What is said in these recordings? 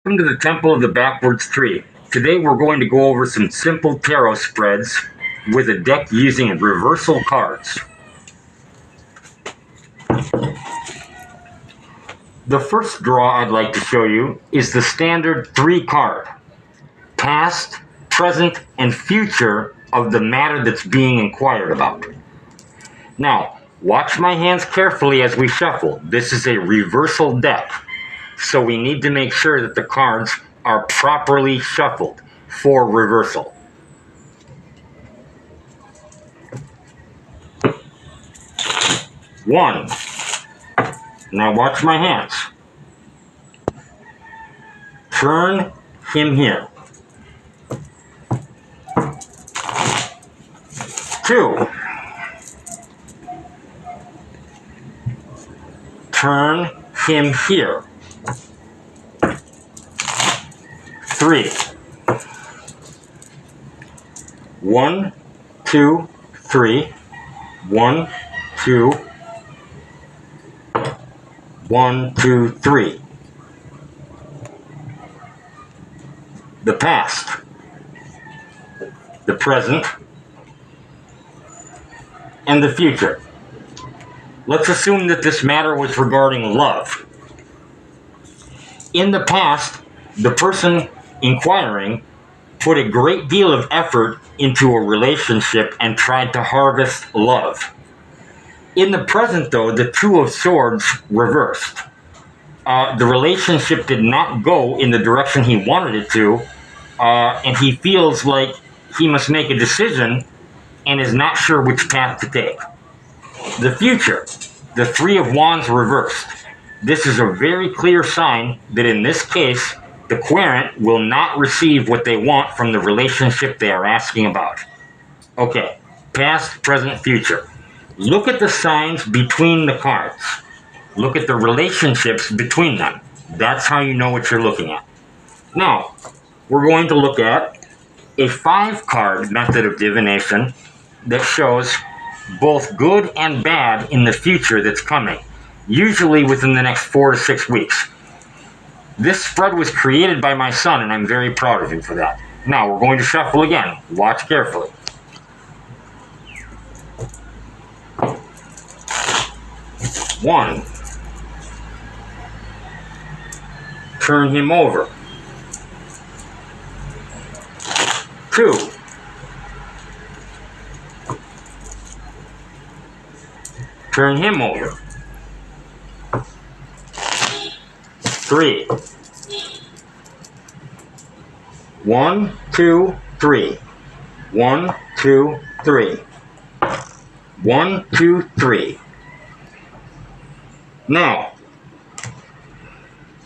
Welcome to the Temple of the Backwards Tree. Today we're going to go over some simple tarot spreads with a deck using reversal cards. The first draw I'd like to show you is the standard 3 card. Past, present, and future of the matter that's being inquired about. Now, watch my hands carefully as we shuffle. This is a reversal deck, so we need to make sure that the cards are properly shuffled for reversal. One. Now watch my hands. Turn him here. 2. Turn him here. 3. 1, 2, 3. 1, 2. 1, 2, 3. The past, the present, and the future. Let's assume that this matter was regarding love. In the past, the person inquiring put a great deal of effort into a relationship and tried to harvest love. In the present, though, the Two of Swords reversed. The relationship did not go in the direction he wanted it to, and he feels like he must make a decision and is not sure which path to take. The future, the Three of Wands reversed. This is a very clear sign that in this case, the querent will not receive what they want from the relationship they are asking about. Okay, past, present, future. Look at the signs between the cards. Look at the relationships between them. That's how you know what you're looking at. Now, we're going to look at a 5-card method of divination that shows both good and bad in the future that's coming, usually within the next 4 to 6 weeks. This spread was created by my son, and I'm very proud of him for that. Now, we're going to shuffle again. Watch carefully. 1. Turn him over. 2. Turn him over. 3. 1, 2, 3. 1, 2, 3. 1, 2, 3. Now,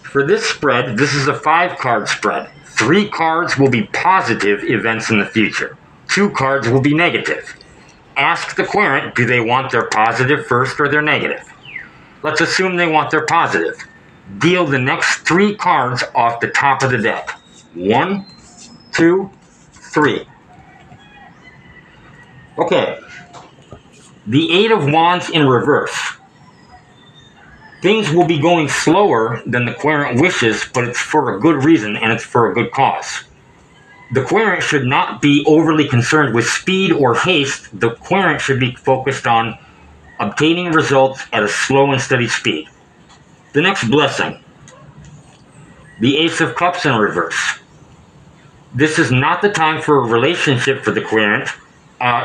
for this spread, this is a 5-card spread. 3 cards will be positive events in the future. 2 cards will be negative. Ask the querent, do they want their positive first or their negative? Let's assume they want their positive. Deal the next 3 cards off the top of the deck. 1, 2, 3. Okay. The 8 of Wands in reverse. Things will be going slower than the querent wishes, but it's for a good reason and it's for a good cause. The querent should not be overly concerned with speed or haste. The querent should be focused on obtaining results at a slow and steady speed. The next blessing. The Ace of Cups in reverse. This is not the time for a relationship for the querent,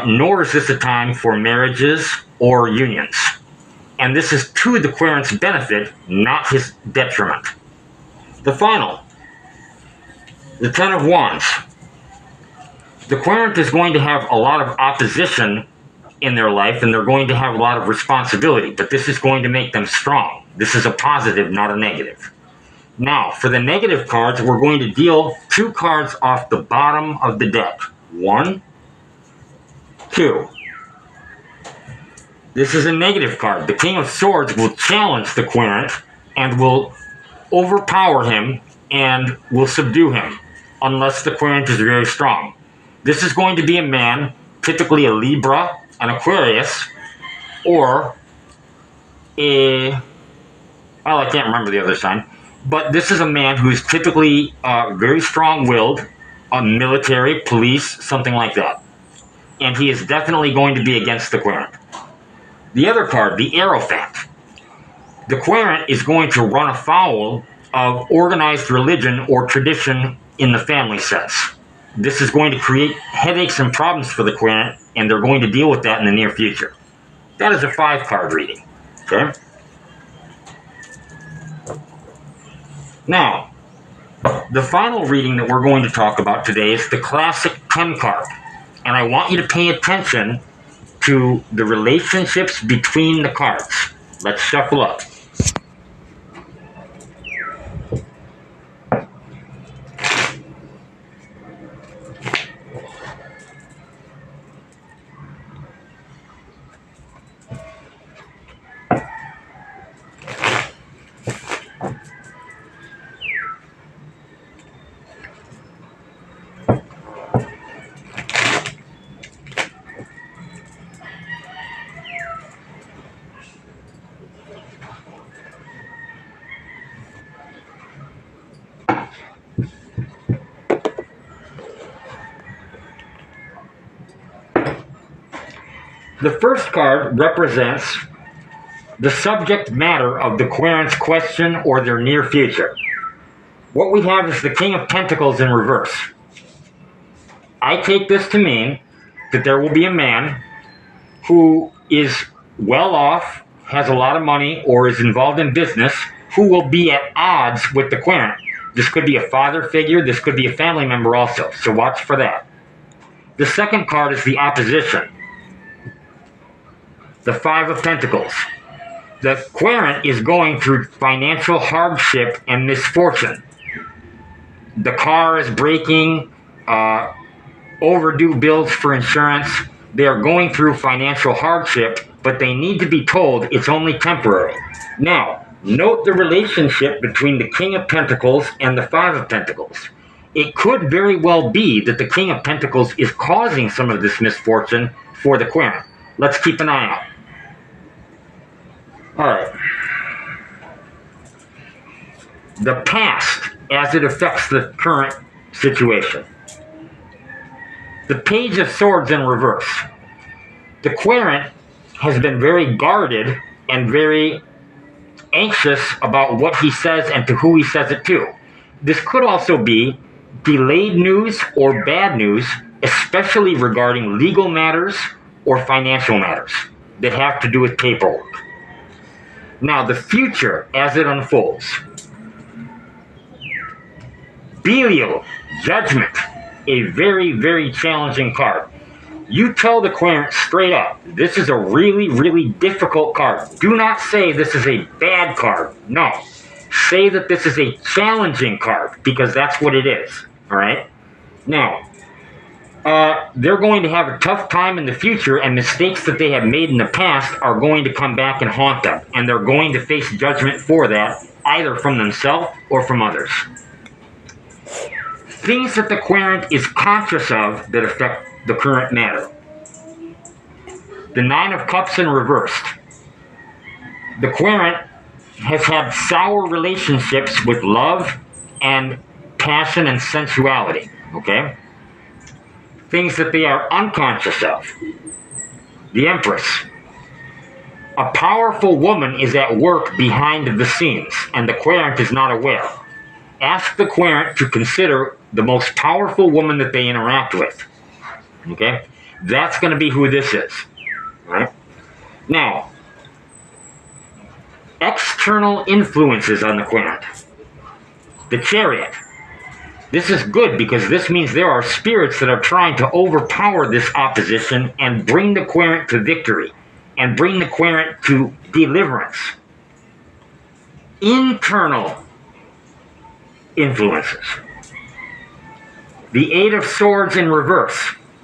nor is this a time for marriages or unions. And this is to the querent's benefit, not his detriment. The final. The Ten of Wands. The querent is going to have a lot of opposition in their life, and they're going to have a lot of responsibility, but this is going to make them strong. This is a positive, not a negative. Now, for the negative cards, we're going to deal 2 cards off the bottom of the deck. 1, 2. This is a negative card. The King of Swords will challenge the querent and will overpower him and will subdue him, unless the querent is very strong. This is going to be a man, typically a Libra, an Aquarius, or a, well, I can't remember the other sign, But this is a man who's typically very strong-willed, military, police, something like that. And he is definitely going to be against the querent. The other card, the Hierophant. The querent is going to run afoul of organized religion or tradition in the family sense. This is going to create headaches and problems for the querent, and they're going to deal with that in the near future. That is a 5-card reading. Okay? Now, the final reading that we're going to talk about today is the classic 10 card. And I want you to pay attention to the relationships between the cards. Let's shuffle up. The first card represents the subject matter of the querent's question or their near future. What we have is the King of Pentacles in reverse. I take this to mean that there will be a man who is well off, has a lot of money, or is involved in business, who will be at odds with the querent. This could be a father figure, this could be a family member also, so watch for that. The second card is the opposition. The 5 of Pentacles. The querent is going through financial hardship and misfortune. The car is breaking, overdue bills for insurance. They are going through financial hardship, but they need to be told it's only temporary. Now, note the relationship between the King of Pentacles and the 5 of Pentacles. It could very well be that the King of Pentacles is causing some of this misfortune for the querent. Let's keep an eye out. Alright. The past as it affects the current situation. The Page of Swords in reverse. The querent has been very guarded and very anxious about what he says and to who he says it to. This could also be delayed news or bad news, especially regarding legal matters or financial matters that have to do with paperwork. Now, the future as it unfolds. Belial, Judgment, a very, very challenging card. You tell the querent straight up, this is a really, really difficult card. Do not say this is a bad card. No. Say that this is a challenging card, because that's what it is. Alright? Now, they're going to have a tough time in the future, and mistakes that they have made in the past are going to come back and haunt them. And they're going to face judgment for that, either from themselves or from others. Things that the querent is conscious of that affect the current matter. The 9 of Cups in reversed. The querent has had sour relationships with love and passion and sensuality. Okay? Things that they are unconscious of. The Empress. A powerful woman is at work behind the scenes, and the querent is not aware. Ask the querent to consider the most powerful woman that they interact with. Okay? That's going to be who this is. Right? Now, external influences on the querent. The Chariot. This is good because this means there are spirits that are trying to overpower this opposition and bring the querent to victory and bring the querent to deliverance. Internal influences. The 8 of Swords in reverse.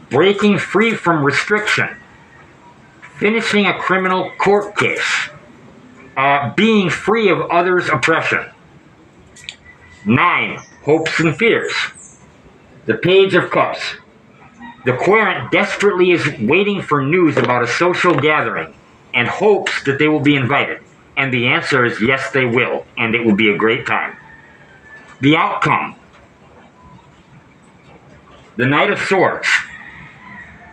Breaking free from restriction. Finishing a criminal court case. Being free of others' oppression. 9. Hopes and fears. The Page of Cups. The querent desperately is waiting for news about a social gathering and hopes that they will be invited. And the answer is yes, they will, and it will be a great time. The outcome. The Knight of Swords.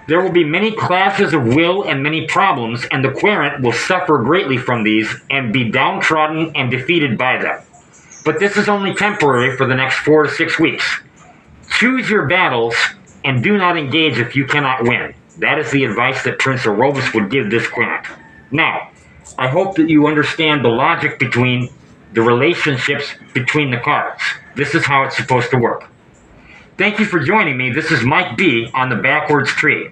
There will be many clashes of will and many problems, and the querent will suffer greatly from these and be downtrodden and defeated by them. But this is only temporary for the next 4 to 6 weeks. Choose your battles and do not engage if you cannot win. That is the advice that Prince Arovus would give this querent. Now, I hope that you understand the logic between the relationships between the cards. This is how it's supposed to work. Thank you for joining me. This is Mike B on the Backwards Tree.